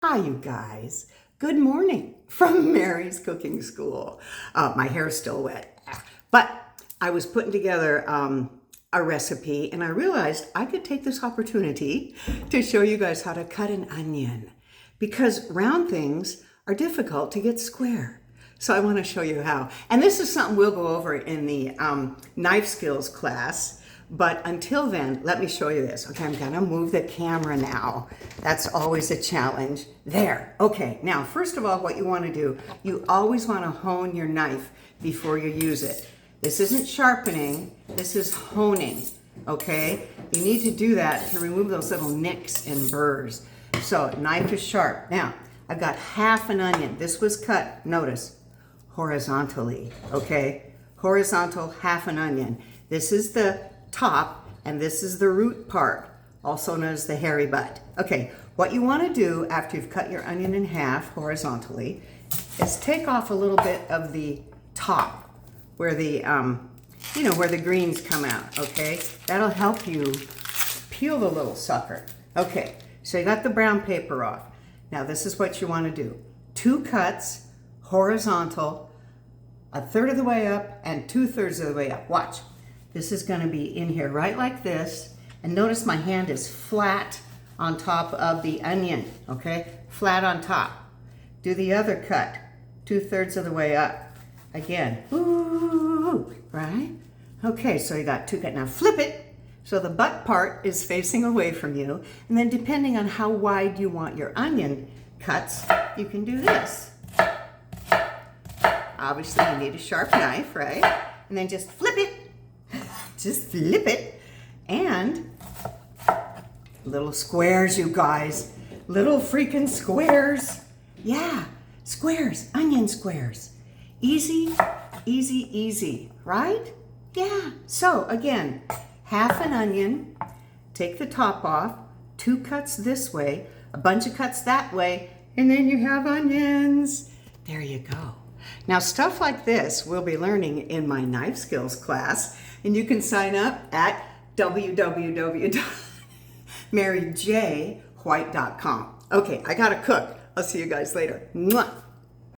Hi, you guys. Good morning from Mary's Cooking School. My hair's still wet, but I was putting together a recipe and I realized I could take this opportunity to show you guys how to cut an onion because round things are difficult to get square. So I want to show you how. And this is something we'll go over in the knife skills class. But until then, let me show you this. Okay, I'm gonna move the camera now. That's always a challenge. There, okay. Now, first of all, what you wanna do, you always wanna hone your knife before you use it. This isn't sharpening, this is honing, okay? You need to do that to remove those little nicks and burrs. So, knife is sharp. Now, I've got half an onion. This was cut, notice, horizontally, okay? Horizontal, half an onion. This is the top, and this is the root part, also known as the hairy butt. Okay, what you want to do after you've cut your onion in half horizontally is take off a little bit of the top where the where the greens come out. Okay, that'll help you peel the little sucker. Okay, so you got the brown paper off. Now this is what you want to do: 2 cuts horizontal, 1/3 of the way up and 2/3 of the way up. Watch. This is going to be in here right like this, and notice my hand is flat on top of the onion, okay? Flat on top. Do the other cut, 2/3 of the way up. Again, ooh, right? Okay, so you got 2 cut. Now flip it so the butt part is facing away from you, and then depending on how wide you want your onion cuts, you can do this. Obviously, you need a sharp knife, right? And then just flip it. Just flip it, and little squares, you guys. Little freaking squares. Yeah, squares, onion squares. Easy, easy, easy, right? Yeah, so again, half an onion, take the top off, 2 cuts this way, a bunch of cuts that way, and then you have onions. There you go. Now, stuff like this we'll be learning in my knife skills class, and you can sign up at www.maryjwhite.com. Okay, I gotta cook. I'll see you guys later. Mwah.